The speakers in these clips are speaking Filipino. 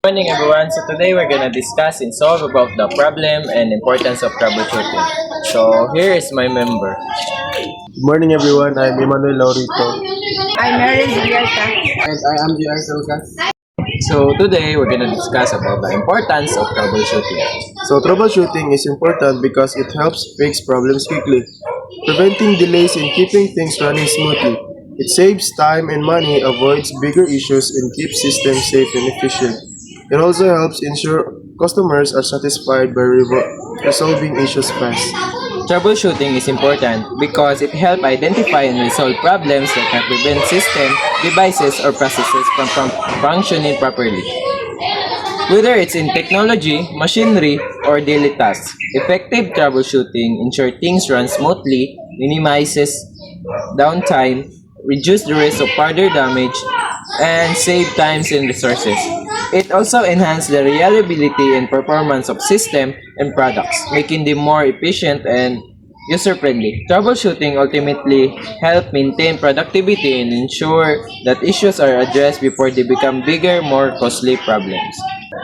Morning everyone. So today we're gonna discuss and solve about the problem and importance of troubleshooting. So here is my member. Good morning, everyone. I'm Emmanuel Laurito. I'm Erin Villarta. And I am J.R. Salgas. So today we're gonna discuss about the importance of troubleshooting. So, troubleshooting is important because it helps fix problems quickly, preventing delays and keeping things running smoothly. It saves time and money, avoids bigger issues, and keeps systems safe and efficient. It also helps ensure customers are satisfied by resolving issues fast. Troubleshooting is important because it helps identify and resolve problems that can prevent system, devices, or processes from functioning properly. Whether it's in technology, machinery, or daily tasks, effective troubleshooting ensures things run smoothly, minimizes downtime, reduce the risk of further damage, and save times and resources. It also enhances the reliability and performance of system and products, making them more efficient and user-friendly. Troubleshooting ultimately help maintain productivity and ensure that issues are addressed before they become bigger, more costly problems.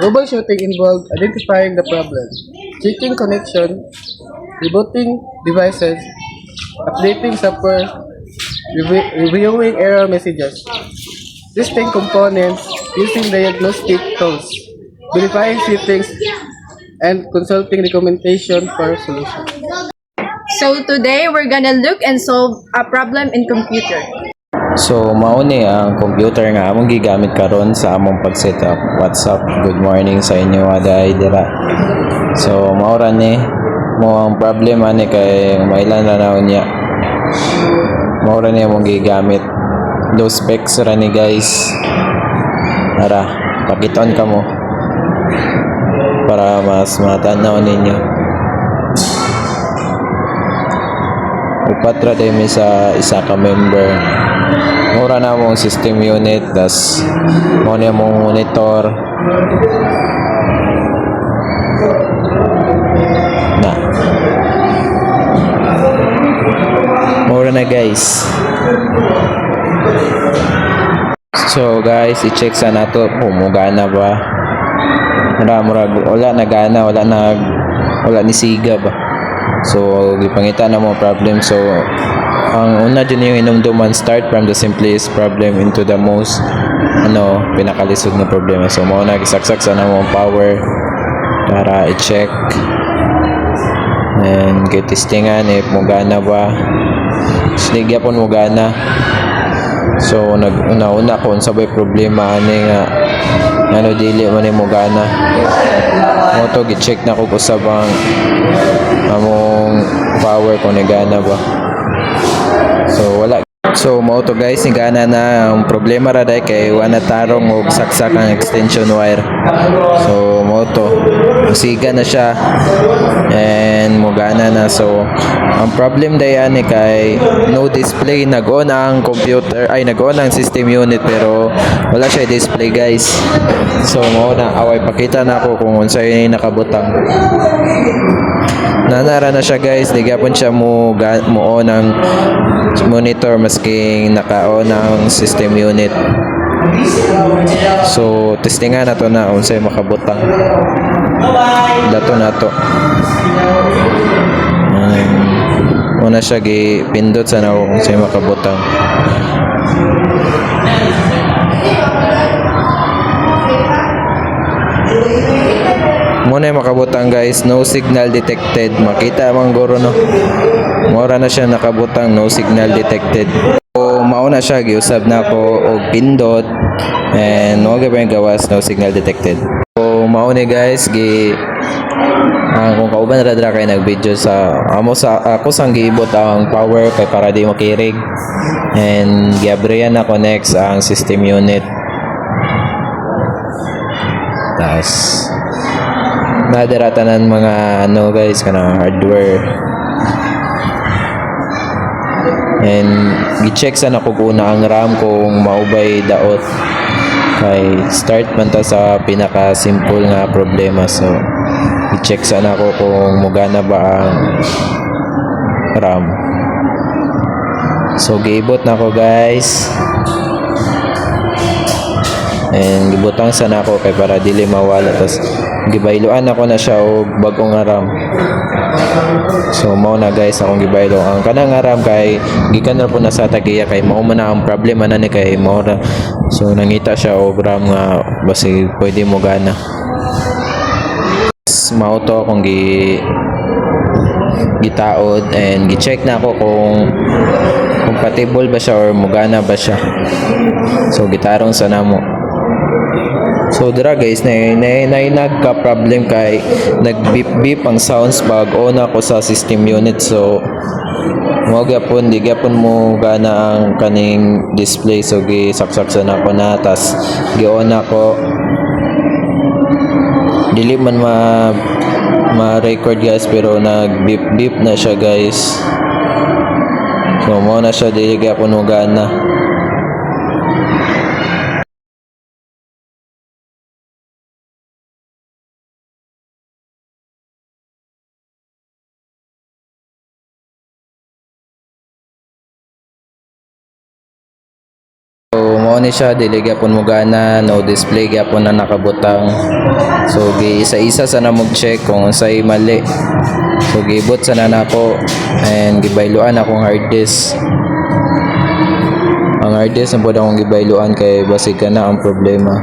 Troubleshooting involves identifying the problem, checking connection, rebooting devices, updating software, reviewing error messages, testing components, using diagnostic tools, verifying settings, and consulting documentation for solution. So today we're gonna look and solve a problem in computer. So, mauni ang computer nga among gigamit karon sa among pag-setup. What's up? Good morning sa inyo aday dira. So, maura ni mo ang problema ni kay mailan na naon niya. Maura ni among gigamit. Do specs ra ni guys. Ara, pakiton ka mo para mas matanaw ninyo. Upat ra day mi sa isa ka member. Mura na mong system unit, das mo na mong monitor na mura na guys. So guys, i-check sa nato kung mugana ba. Wala na gana, wala ni siga ba. So gipangita na mo problem. So ang una dyan yung inumduman, start from the simplest problem into the most pinakalisod na problema. So mo na gisaksak sa namong power para i-check and get testingan if mugana ba. Sinigya po mugana. So una kung sabay problema ani nga dili man ni mugana. Mo to gi-check na ko kusabang among power kung nagana ba. So wala. So mo to guys, gana na ang problema ra day kay wala tarong og saksak ang extension wire. So mo to siga na siya and mogana na. So ang problem day ani kay no display, nag-on ang computer nag-on ang system unit pero wala siya display guys. So mo na away pakita na ako kung unsay nakabutang. Nanara na siya guys, di gapon siya mo on ang monitor maski naka-on ang system unit. So testingan na to na unsay makabutang. Dato na to. Una siya gipindot sa nawo unsay makabutang. Muna yung makabutang guys, no signal detected. Makita mang guro no. Mura na siya nakabutang, no signal detected. So mauna siya giusab na ako og pindot and no gabay gawas, no signal detected. So mauna guys kung kauban ra kay nag-video sa ako sang giibot ang power kay para di makirig and giabriyan na connect ang system unit. Tas nadaratanan mga guys kanang hardware and gi-check sa nako kuna ang RAM kung maubay daot kay start man ta sa pinaka simple nga problema. So i-check sa nako kung mugana ba ang RAM. So giibot na ko guys. and gibutang sana ako kay para dili mawala, tas gibailuan ako na siya og bagong aram. So mao na guys akong gibaylo ang kanang aram kay gikan ra po na sa tagiya kay mao man na ang problema na ni kay mao ra. So nangita siya og ram nga basi pwede mo gana. Mao to akong gitaod and gi-check na ako kung compatible ba siya or mugana ba siya. So gitarong sa namo. So dira guys na nagka-problem kay nag-beep ang sounds pag on ako sa system unit. So mo gyapon di gyapon mo gana ang kaning display, so gisaksak na ako na tas gi-on ako. Dili man ma-record guys pero nag-beep na siya guys. So mo na siya dili gyapon mo gana. So mao ni siya dili gyapon mo gana, no display gyapon na nakabutang. So gi-isa-isa sana mo check kung unsay mali. So gibot sana nako and gibayluan akong hard disk. Ang hard disk na po akong gibayluan kay basig na ang problema.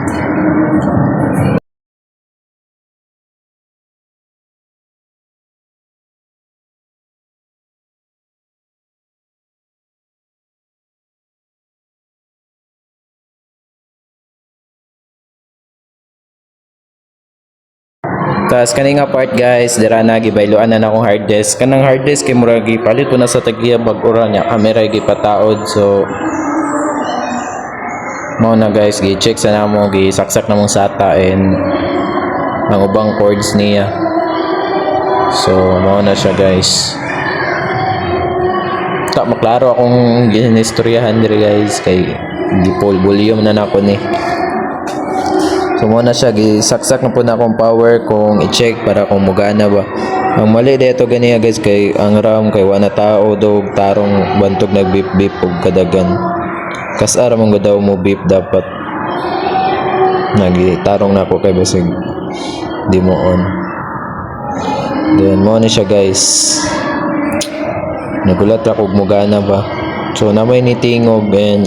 Tas kani nga part guys, dira na gibayloan na akong hard disk. Kanang hard disk kay murag gipalit ko na sa tagiya bag-ura niya, kamera gipataod. So mao na guys, gi-check sa namo, gisaksak na mong SATA and ang ubang cords niya. So mao na siya guys. Ta maklaro akong ginistoryahan diri guys kay gipol volume na nako ni. So muna siya, gisaksak na po na akong power kung i-check para kung mugana ba. Ang mali dito ganiya guys kay ang RAM kay wala tao daw tarong bantog nag-beep-beep og kadagan. Kasara mong daw mo beep dapat. Nagitarong na ako kay basig di mo on. Then mo na siya guys. Nagulat ako og mugana ba. So na may nitingog and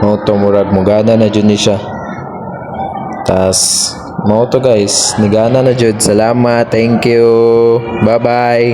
mo to murag mugana na jud ni siya. Tas, mo to guys, nigana na jud. Salamat, thank you, bye bye.